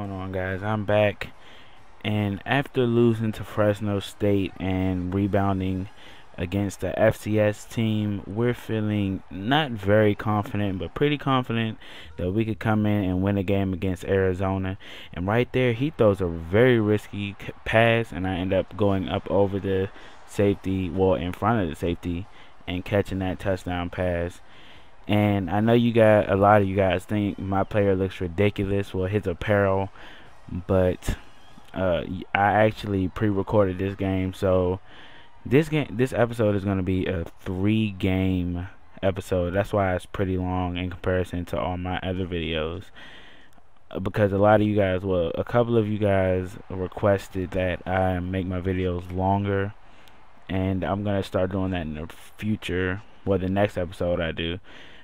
going on, guys? I'm back, and after losing to Fresno State and rebounding against the FCS team, we're feeling not very confident but pretty confident that we could come in and win a game against Arizona. And right there, he throws a very risky pass, and I end up going up over the safety, well, in front of the safety, and catching that touchdown pass. And I know a lot of you guys think my player looks ridiculous, well, his apparel, but I actually pre-recorded this game, so this episode is going to be a 3-game episode. That's why it's pretty long in comparison to all my other videos, because a lot of you guys, well, a couple of you guys requested that I make my videos longer, and I'm going to start doing that in the future, well, the next episode I do.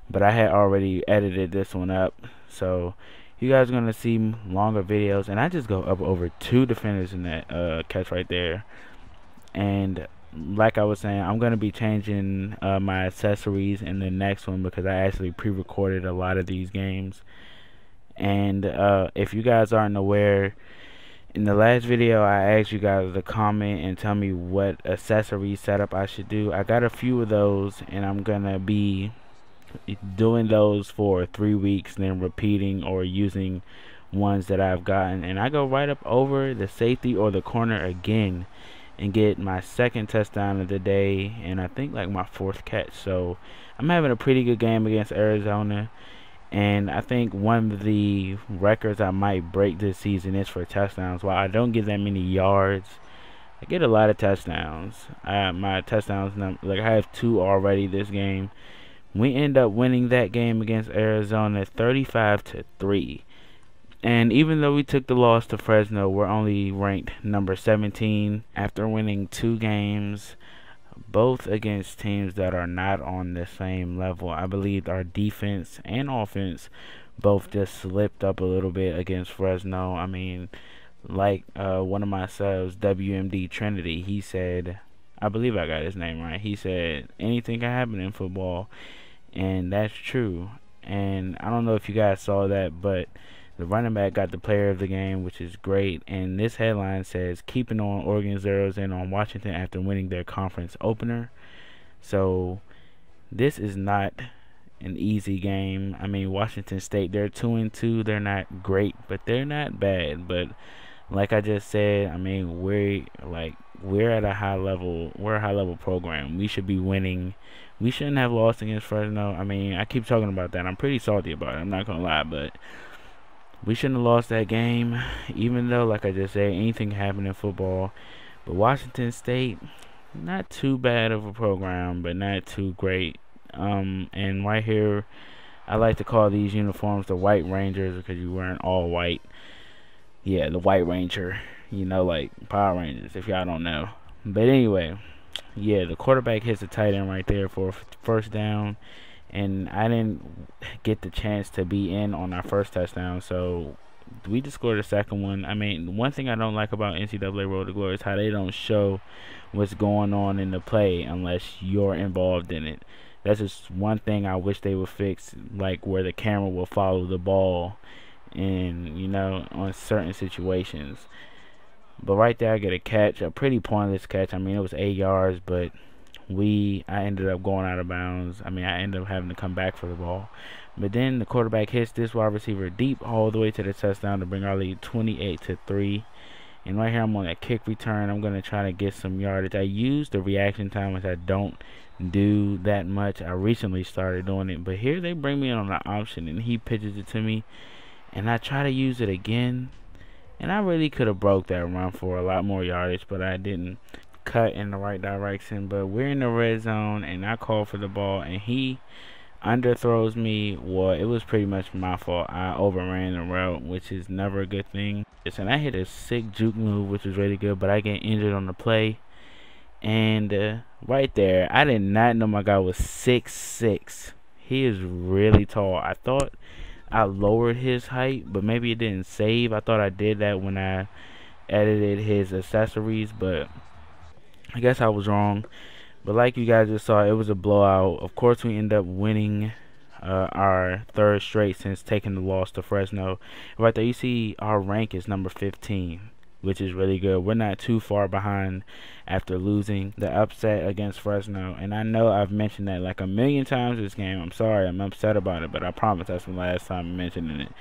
But I had already edited this one up, so you guys are going to see longer videos. And I just go up over 2 defenders in that catch right there. And like I was saying, I'm going to be changing my accessories in the next one, because I actually pre-recorded a lot of these games. And if you guys aren't aware, in the last video I asked you guys to comment and tell me what accessory setup I should do. I got a few of those, and I'm going to be doing those for 3 weeks, then repeating or using ones that I've gotten. And I go right up over the safety or the corner again and get my 2nd touchdown of the day, and I think like my 4th catch. So I'm having a pretty good game against Arizona, and I think one of the records I might break this season is for touchdowns. While I don't get that many yards, I get a lot of touchdowns. My touchdowns, like I have 2 already this game. We end up winning that game against Arizona 35-3. And even though we took the loss to Fresno, we're only ranked number 17 after winning 2 games, both against teams that are not on the same level. I believe our defense and offense both just slipped up a little bit against Fresno. I mean, like one of my subs, WMD Trinity, he said, I believe I got his name right, he said anything can happen in football. And that's true. And I don't know if you guys saw that, but the running back got the player of the game, which is great. And this headline says, keeping on Oregon zeros in on Washington after winning their conference opener. So this is not an easy game. I mean, Washington State, they're 2-2. They're not great, but they're not bad. But like I just said, I mean, we're at a high level. We're a high level program. We should be winning. We shouldn't have lost against Fresno. I mean, I keep talking about that. I'm pretty salty about it, I'm not gonna lie, but we shouldn't have lost that game, even though, like I just said, anything can happen in football. But Washington State, not too bad of a program, but not too great. And right here, I like to call these uniforms the White Rangers, because you're wearing all white. Yeah, the White Ranger, you know, like Power Rangers, if y'all don't know. But anyway, yeah, the quarterback hits the tight end right there for a 1st down, and I didn't get the chance to be in on our 1st touchdown, so we just scored a 2nd one. I mean, one thing I don't like about NCAA Road to Glory is how they don't show what's going on in the play unless you're involved in it. That's just one thing I wish they would fix, like where the camera will follow the ball and, you know, on certain situations. But right there, I get a catch, a pretty pointless catch. I mean, it was 8 yards, but I ended up going out of bounds. I mean, I ended up having to come back for the ball. But then the quarterback hits this wide receiver deep all the way to the touchdown to bring our lead 28-3. And right here, I'm on a kick return. I'm going to try to get some yardage. I use the reaction time, which I don't do that much. I recently started doing it. But here they bring me in on an option, and he pitches it to me. And I try to use it again. And I really could have broke that run for a lot more yardage, but I didn't cut in the right direction. But we're in the red zone, and I call for the ball, and he underthrows me. Well, it was pretty much my fault. I overran the route, which is never a good thing. And I hit a sick juke move, which was really good, but I get injured on the play. And right there, I did not know my guy was 6'6". He is really tall. I thought I lowered his height, but maybe it didn't save. I thought I did that when I edited his accessories, but I guess I was wrong. But like you guys just saw, it was a blowout. Of course, we end up winning our third straight since taking the loss to Fresno. Right there, you see our rank is number 15, which is really good. We're not too far behind after losing the upset against Fresno. And I know I've mentioned that like a million times this game. I'm sorry, I'm upset about it, but I promise that's the last time I'm mentioning it.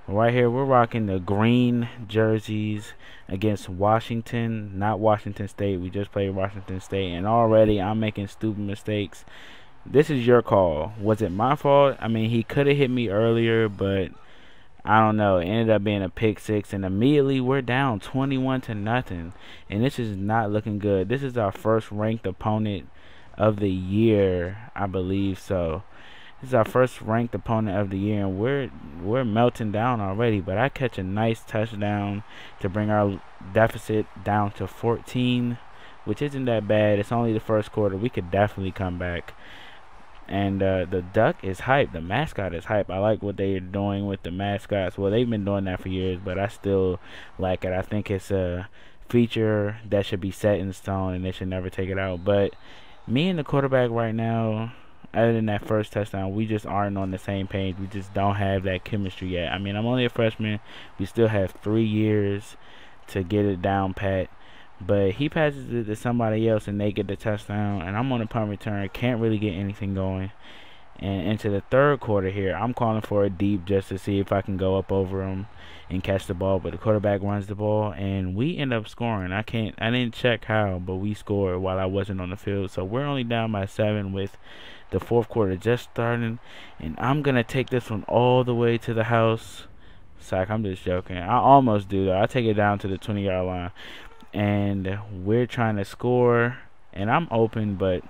Right here, we're rocking the green jerseys against Washington, not Washington State. We just played Washington State, and already I'm making stupid mistakes. This is your call. Was it my fault? I mean, he could have hit me earlier, but I don't know. It ended up being a pick six, and immediately we're down 21-0, and this is not looking good. This is our first ranked opponent of the year, I believe so. This is our first ranked opponent of the year, and we're melting down already. But I catch a nice touchdown to bring our deficit down to 14, which isn't that bad. It's only the first quarter. We could definitely come back. And the duck is hype. The mascot is hype. I like what they're doing with the mascots. Well, they've been doing that for years, but I still like it. I think it's a feature that should be set in stone, and they should never take it out. But me and the quarterback right now, other than that first touchdown, we just aren't on the same page. We just don't have that chemistry yet. I mean, I'm only a freshman. We still have 3 years to get it down pat. But he passes it to somebody else and they get the touchdown, and I'm on a punt return. Can't really get anything going. And into the third quarter here, I'm calling for a deep just to see if I can go up over him and catch the ball. But the quarterback runs the ball, and we end up scoring. I didn't check how, but we scored while I wasn't on the field. So we're only down by 7 with the fourth quarter just starting. And I'm going to take this one all the way to the house. Sack, I'm just joking. I almost do, though. I take it down to the 20-yard line. And we're trying to score, and I'm open, but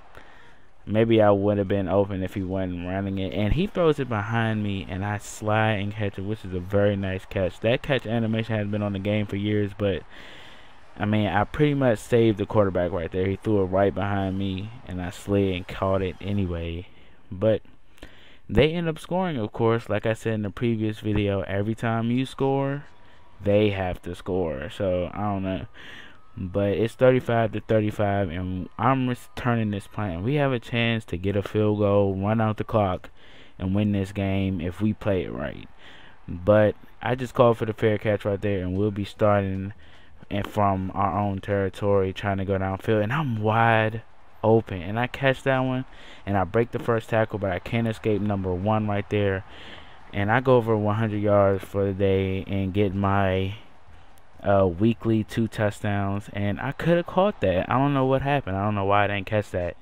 maybe I would have been open if he wasn't running it. And he throws it behind me, and I slide and catch it, which is a very nice catch. That catch animation has been on the game for years, but I mean, I pretty much saved the quarterback right there. He threw it right behind me, and I slid and caught it anyway. But they end up scoring, of course. Like I said in the previous video, every time you score, they have to score. So I don't know. But it's 35-35, and I'm returning this punt. We have a chance to get a field goal, run out the clock, and win this game if we play it right. But I just called for the fair catch right there, and we'll be starting and from our own territory trying to go downfield. And I'm wide open, and I catch that one, and I break the first tackle, but I can't escape number 1 right there. And I go over 100 yards for the day and get my weekly 2 touchdowns, and I could have caught that. I don't know what happened. I don't know why I didn't catch that.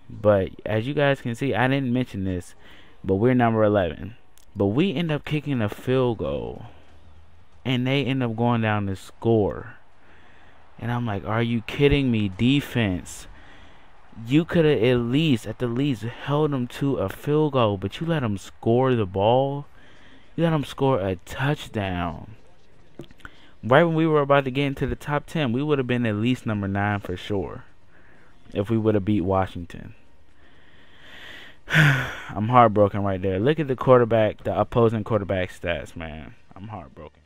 But as you guys can see, I didn't mention this, but we're number 11. But we end up kicking a field goal, and they end up going down to score. And I'm like, are you kidding me, defense? You could have at the least held them to a field goal, but you let them score the ball. You let them score a touchdown. Right when we were about to get into the top 10, we would have been at least number 9 for sure if we would have beat Washington. I'm heartbroken right there. Look at the opposing quarterback stats, man. I'm heartbroken.